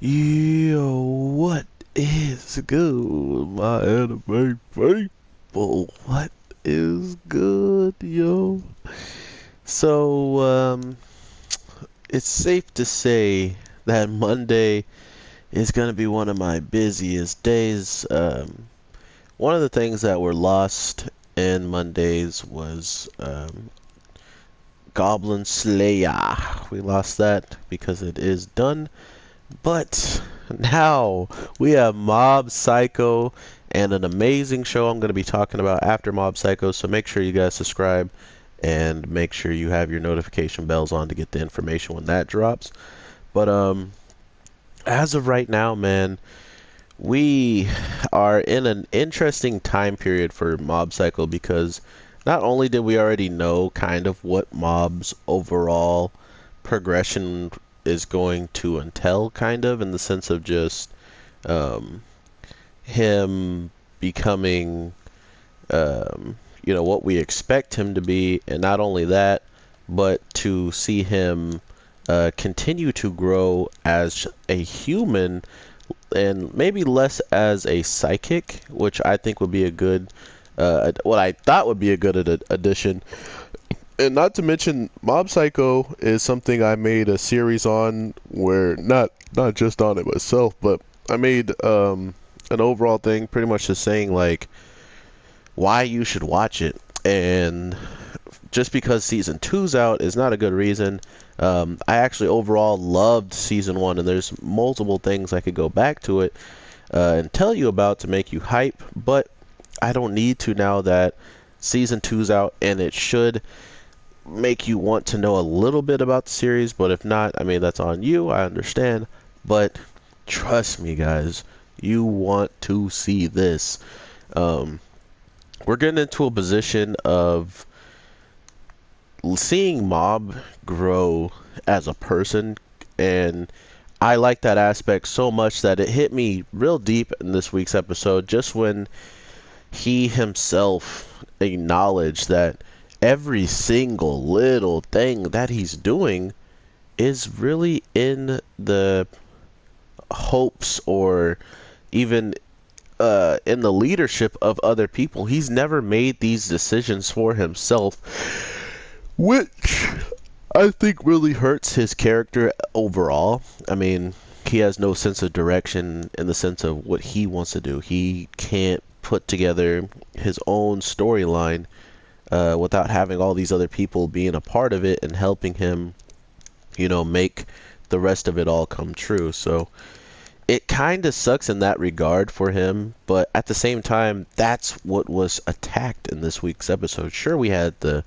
Yo, what is good, my anime people? What is good, yo? So, it's safe to say that Monday is gonna be one of my busiest days. One of the things that were lost in Mondays was Goblin Slayer. We lost that because it is done. But now we have Mob Psycho and an amazing show I'm going to be talking about after Mob Psycho. So make sure you guys subscribe and make sure you have your notification bells on to get the information when that drops. But as of right now, man, we are in an interesting time period for Mob Psycho because not only did we already know kind of what Mob's overall progression is going to entail, kind of in the sense of just um, him becoming, what we expect him to be, and not only that, but to see him continue to grow as a human and maybe less as a psychic, which I think would be a good, what I thought would be a good addition. And not to mention, Mob Psycho is something I made a series on, where not just on it myself, but I made an overall thing, pretty much just saying like why you should watch it. And just because season two's out is not a good reason. I actually overall loved season one, and there's multiple things I could go back to it and tell you about to make you hype, but I don't need to now that season two's out, and it should make you want to know a little bit about the series. But if not, I mean, that's on you. I understand. But trust me, guys, you want to see this. We're getting into a position of seeing Mob grow as a person, and I like that aspect so much that it hit me real deep in this week's episode, just when he himself acknowledged that every single little thing that he's doing is really in the hopes or even in the leadership of other people. He's never made these decisions for himself, which I think really hurts his character overall. I mean, he has no sense of direction in the sense of what he wants to do. He can't put together his own storyline without having all these other people being a part of it and helping him, make the rest of it all come true. So it kind of sucks in that regard for him, but at the same time, that's what was attacked in this week's episode. Sure, we had the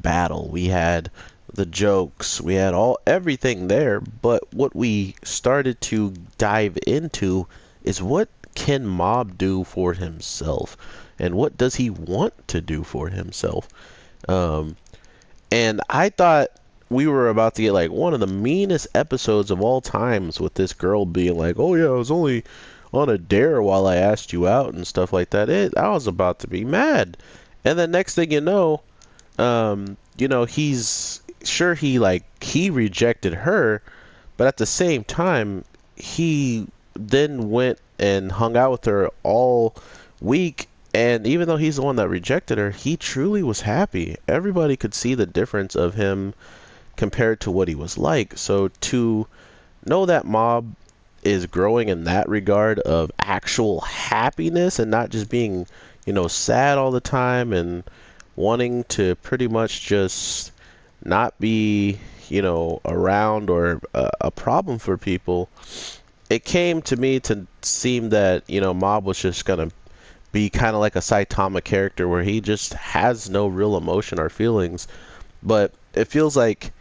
battle, we had the jokes, we had everything there, but what we started to dive into is what can Mob do for himself, and what does he want to do for himself. Um, and I thought we were about to get like one of the meanest episodes of all times, with this girl being like, "Oh yeah, I was only on a dare while I asked you out," and stuff like that. I was about to be mad. And then next thing you know, he's sure he rejected her, but at the same time, he then went and hung out with her all week. And even though he's the one that rejected her, he truly was happy. Everybody could see the difference of him compared to what he was like. So to know that Mob is growing in that regard of actual happiness and not just being, sad all the time and wanting to pretty much just not be, around or a problem for people, it came to me to seem that, Mob was just gonna be kind of like a Saitama character where he just has no real emotion or feelings. But it feels like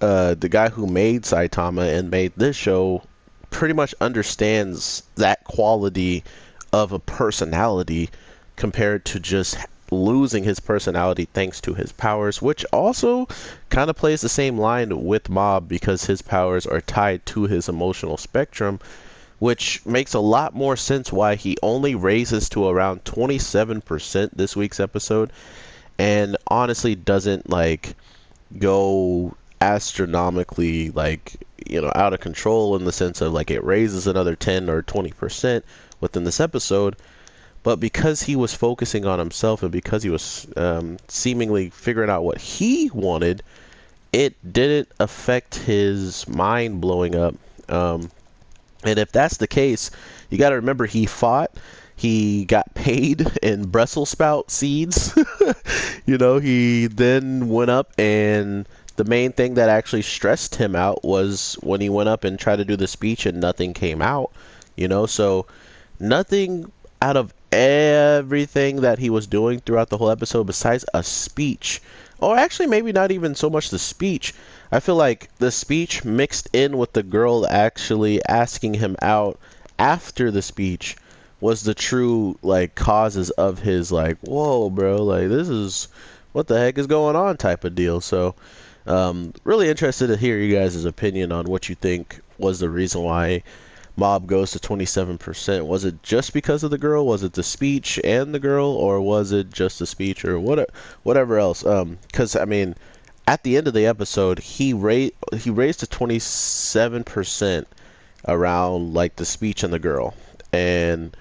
the guy who made Saitama and made this show pretty much understands that quality of a personality compared to just losing his personality thanks to his powers, which also kind of plays the same line with Mob because his powers are tied to his emotional spectrum, which makes a lot more sense why he only raises to around 27% this week's episode, and honestly doesn't go astronomically, like, out of control in the sense of like it raises another 10 or 20% within this episode. But because he was focusing on himself and because he was seemingly figuring out what he wanted, it didn't affect his mind blowing up. And if that's the case, you got to remember he fought. He got paid in Brussels sprout seeds. He then went up, and the main thing that actually stressed him out was when he went up and tried to do the speech and nothing came out. So nothing out of everything that he was doing throughout the whole episode besides a speech. Or actually, maybe not even so much the speech. I feel like the speech mixed in with the girl actually asking him out after the speech was the true, like, causes of his, like, whoa, bro, like, this is what the heck is going on type of deal. So, really interested to hear you guys' opinion on what you think was the reason why Mob goes to 27%. Was it just because of the girl? Was it the speech and the girl? Or was it just the speech or whatever else? Because, I mean, at the end of the episode, he raised to 27% around, like, the speech and the girl. And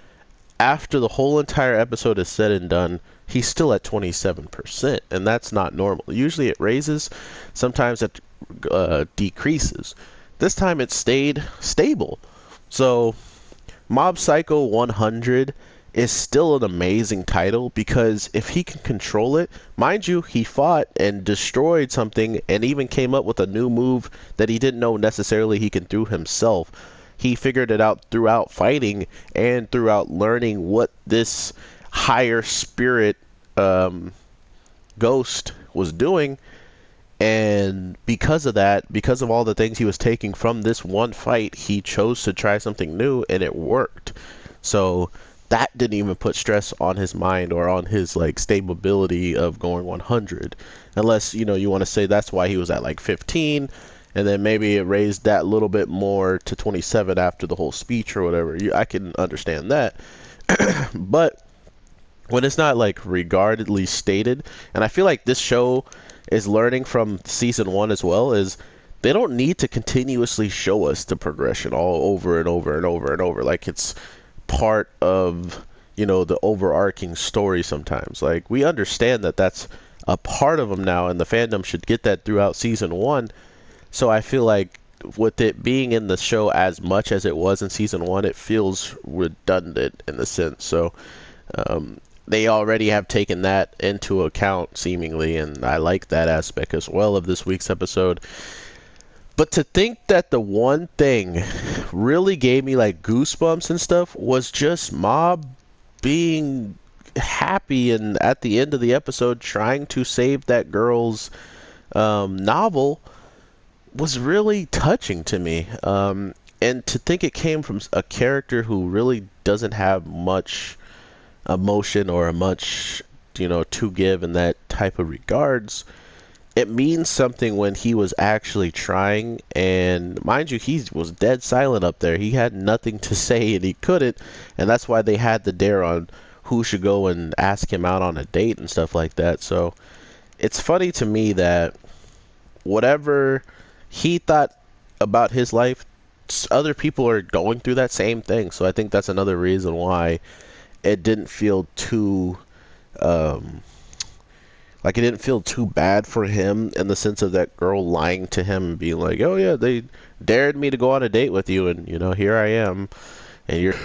after the whole entire episode is said and done, he's still at 27%. And that's not normal. Usually it raises. Sometimes it decreases. This time it stayed stable. So, Mob Psycho 100 is still an amazing title because if he can control it, mind you, he fought and destroyed something and even came up with a new move that he didn't know necessarily he can do himself. He figured it out throughout fighting and throughout learning what this higher spirit ghost was doing. And because of that, because of all the things he was taking from this one fight, he chose to try something new and it worked. So that didn't even put stress on his mind or on his, like, stability of going 100. Unless, you want to say that's why he was at like 15 and then maybe it raised that little bit more to 27 after the whole speech or whatever. I can understand that. But when it's not, like, regardedly stated, and I feel like this show is learning from season 1 as well, is they don't need to continuously show us the progression all over and over and over and over like it's part of the overarching story. Sometimes, like, we understand that that's a part of them now, and the fandom should get that throughout season 1. So I feel like with it being in the show as much as it was in season 1, it feels redundant in a sense. So they already have taken that into account, seemingly, and I like that aspect as well of this week's episode. But to think that the one thing really gave me, like, goosebumps and stuff was just Mob being happy and at the end of the episode trying to save that girl's novel was really touching to me. And to think it came from a character who really doesn't have much emotion or much to give in that type of regards, it means something when he was actually trying. And mind you, he was dead silent up there. He had nothing to say and he couldn't, and that's why they had the dare on who should go and ask him out on a date and stuff like that. So it's funny to me that whatever he thought about his life, other people are going through that same thing. So I think that's another reason why it didn't feel too like it didn't feel too bad for him in the sense of that girl lying to him and being like, oh yeah, they dared me to go on a date with you and here I am and you're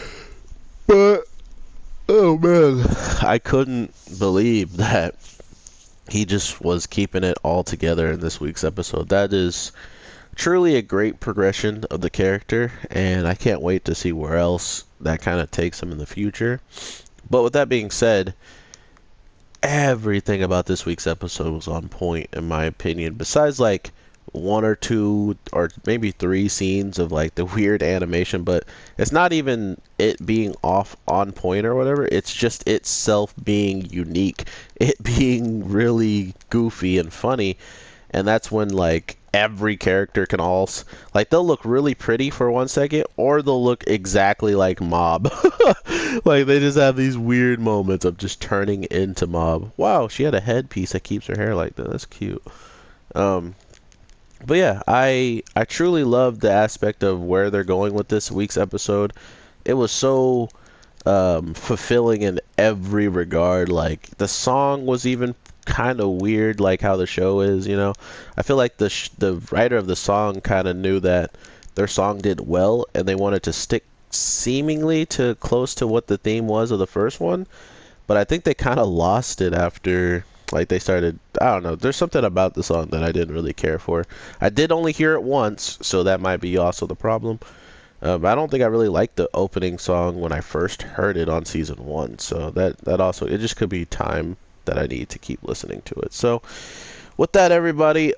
but oh man, I couldn't believe that he just was keeping it all together in this week's episode. That is truly a great progression of the character, and I can't wait to see where else that kind of takes him in the future. But with that being said, everything about this week's episode was on point in my opinion, besides like one or two or maybe three scenes of like the weird animation, but it's not even it being off on point or whatever, it's just itself being unique, it being really goofy and funny. And that's when like every character can all like they'll look really pretty for 1 second or they'll look exactly like Mob. Like they just have these weird moments of just turning into Mob. Wow, she had a headpiece that keeps her hair like that. That's cute. But yeah, I truly love the aspect of where they're going with this week's episode. It was so fulfilling in every regard. Like the song was even kind of weird, like how the show is. I feel like the writer of the song kind of knew that their song did well, and they wanted to stick seemingly to close to what the theme was of the first one. But I think they kind of lost it after like they started. I don't know. There's something about the song that I didn't really care for. I did only hear it once, so that might be also the problem. I don't think I really liked the opening song when I first heard it on season one. So that also, it just could be time that I need to keep listening to it. So with that, everybody,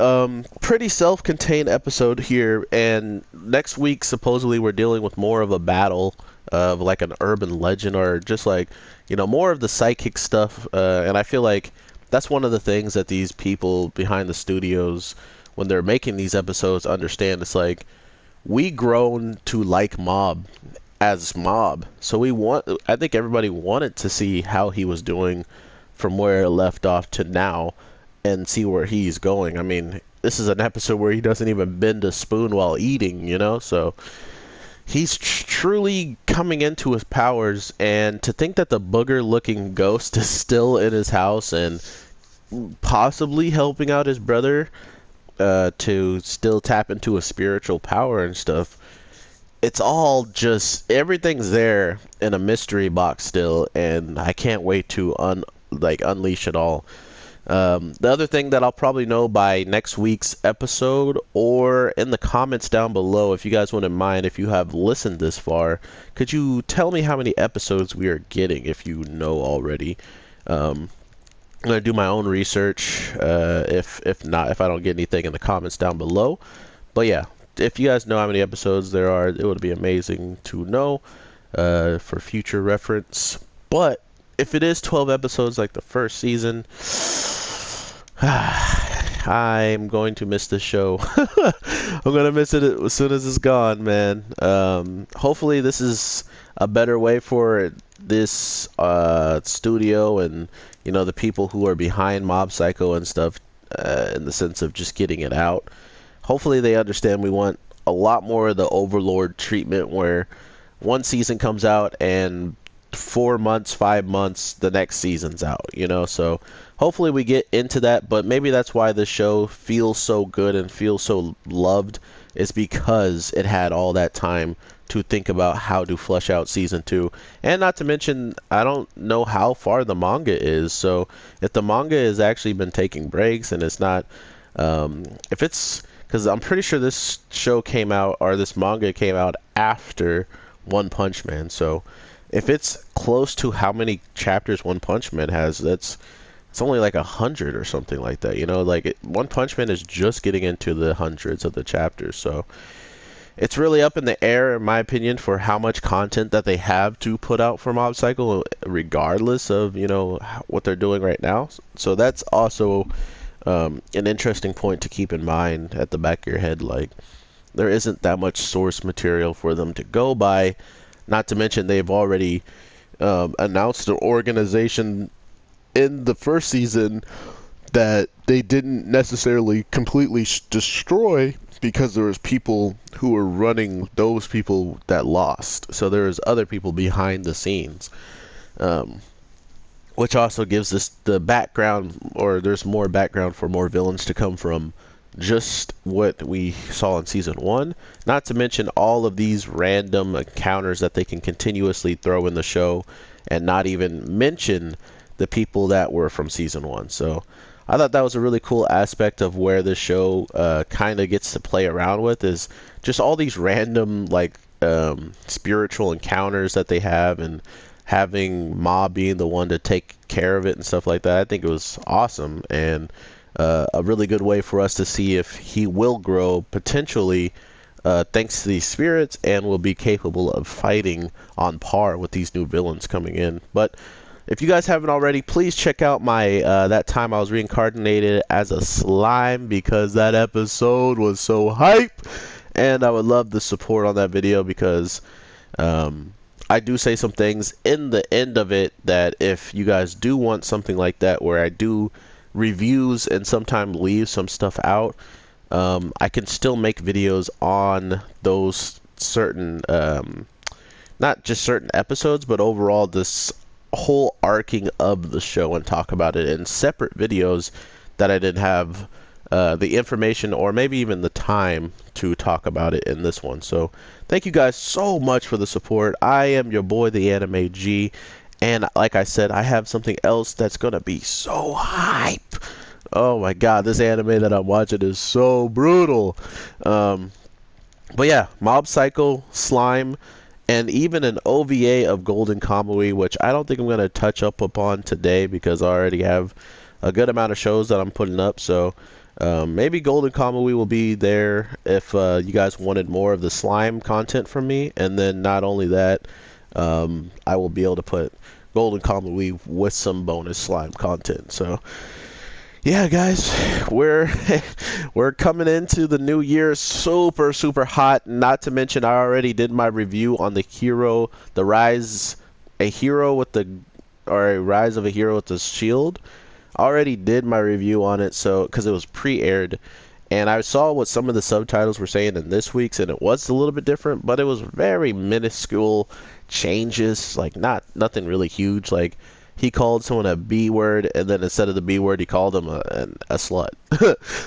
pretty self-contained episode here, and next week supposedly we're dealing with more of a battle of like an urban legend, or just like more of the psychic stuff. And I feel like that's one of the things that these people behind the studios, when they're making these episodes, understand. It's like we grown to like Mob as Mob, so I think everybody wanted to see how he was doing from where it left off to now, and see where he's going. I mean, this is an episode where he doesn't even bend a spoon while eating. So he's truly coming into his powers, and to think that the booger-looking ghost is still in his house and possibly helping out his brother to still tap into a spiritual power and stuff. It's all just everything's there in a mystery box still, and I can't wait to unleash it all. The other thing that I'll probably know by next week's episode, or in the comments down below, if you guys wouldn't mind, if you have listened this far, could you tell me how many episodes we are getting if you know already? I'm gonna do my own research. If not, if I don't get anything in the comments down below. But yeah, if you guys know how many episodes there are, it would be amazing to know for future reference. But if it is 12 episodes like the first season, I'm going to miss this show. I'm gonna miss it as soon as it's gone, man. Hopefully this is a better way for this studio and the people who are behind Mob Psycho and stuff, in the sense of just getting it out. Hopefully they understand we want a lot more of the Overlord treatment, where one season comes out and 4 months, 5 months, the next season's out, so hopefully we get into that. But maybe that's why the show feels so good and feels so loved, is because it had all that time to think about how to flesh out season 2. And not to mention, I don't know how far the manga is, so if the manga has actually been taking breaks and it's not, if it's, because I'm pretty sure this show came out, or this manga came out after One Punch Man, so if it's close to how many chapters One Punch Man has, it's only like 100 or something like that. One Punch Man is just getting into the hundreds of the chapters, so it's really up in the air, in my opinion, for how much content that they have to put out for Mob Psycho, regardless of what they're doing right now. So that's also an interesting point to keep in mind at the back of your head. Like, there isn't that much source material for them to go by. Not to mention, they've already announced an organization in the first season that they didn't necessarily completely destroy, because there was people who were running those people that lost. So there was other people behind the scenes, which also gives us the background, or there's more background for more villains to come from just what we saw in season 1. Not to mention all of these random encounters that they can continuously throw in the show, and not even mention the people that were from season 1. So I thought that was a really cool aspect of where the show kind of gets to play around with, is just all these random spiritual encounters that they have, and having Ma being the one to take care of it and stuff like that. I think it was awesome, and a really good way for us to see if he will grow potentially thanks to these spirits, and will be capable of fighting on par with these new villains coming in. But if you guys haven't already, please check out my that time I was reincarnated as a slime, because that episode was so hype, and I would love the support on that video, because I do say some things in the end of it that if you guys do want something like that, where I do reviews and sometimes leave some stuff out, I can still make videos on those certain, not just certain episodes, but overall this whole arcing of the show and talk about it in separate videos that I didn't have the information or maybe even the time to talk about it in this one. So thank you guys so much for the support. I am your boy, the Anime G, and like I said, I have something else that's gonna be so hype. Oh my god, this anime that I'm watching is so brutal. But yeah, Mob Psycho, Slime, and even an OVA of Golden Kamui, which I don't think I'm going to touch up upon today because I already have a good amount of shows that I'm putting up. So maybe Golden Kamui will be there if you guys wanted more of the slime content from me. And then not only that, I will be able to put Golden Kamui with some bonus slime content. So yeah, guys, we're we're coming into the new year super hot. Not to mention, I already did my review on the rise, a hero with the, or a rise of a hero with the shield. I already did my review on it, so because it was pre-aired, and I saw what some of the subtitles were saying in this week's, and it was a little bit different, but it was very minuscule changes, like nothing really huge, like. He called someone a B word, and then instead of the B word, he called him a slut.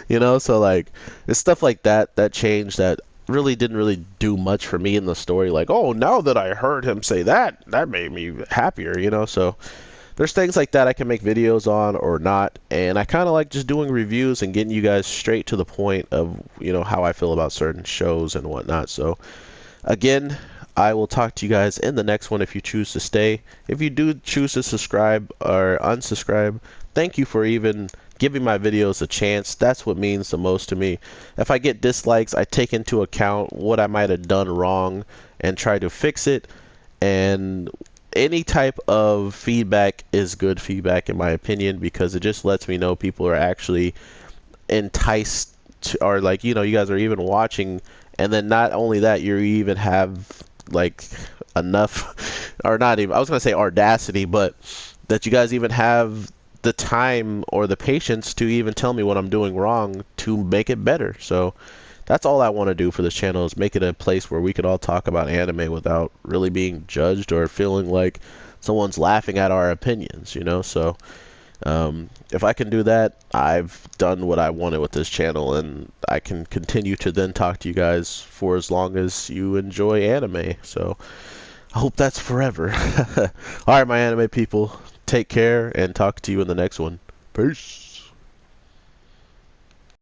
You know, so like it's stuff like that that changed that really didn't really do much for me in the story. Like, oh, now that I heard him say that, that made me happier. You know, so there's things like that I can make videos on or not, and I kind of like just doing reviews and getting you guys straight to the point of how I feel about certain shows and whatnot. So again, I will talk to you guys in the next one if you choose to stay. If you do choose to subscribe or unsubscribe, thank you for even giving my videos a chance. That's what means the most to me. If I get dislikes, I take into account what I might have done wrong and try to fix it. And any type of feedback is good feedback in my opinion, because it just lets me know people are actually enticed to, or like, you guys are even watching. And then not only that, you even have like enough, or not even, I was going to say audacity, but that you guys even have the time or the patience to even tell me what I'm doing wrong to make it better. So that's all I want to do for this channel, is make it a place where we could all talk about anime without really being judged or feeling like someone's laughing at our opinions, so if I can do that, I've done what I wanted with this channel, and I can continue to then talk to you guys for as long as you enjoy anime. So I hope that's forever. Alright, my anime people, take care, and talk to you in the next one. Peace.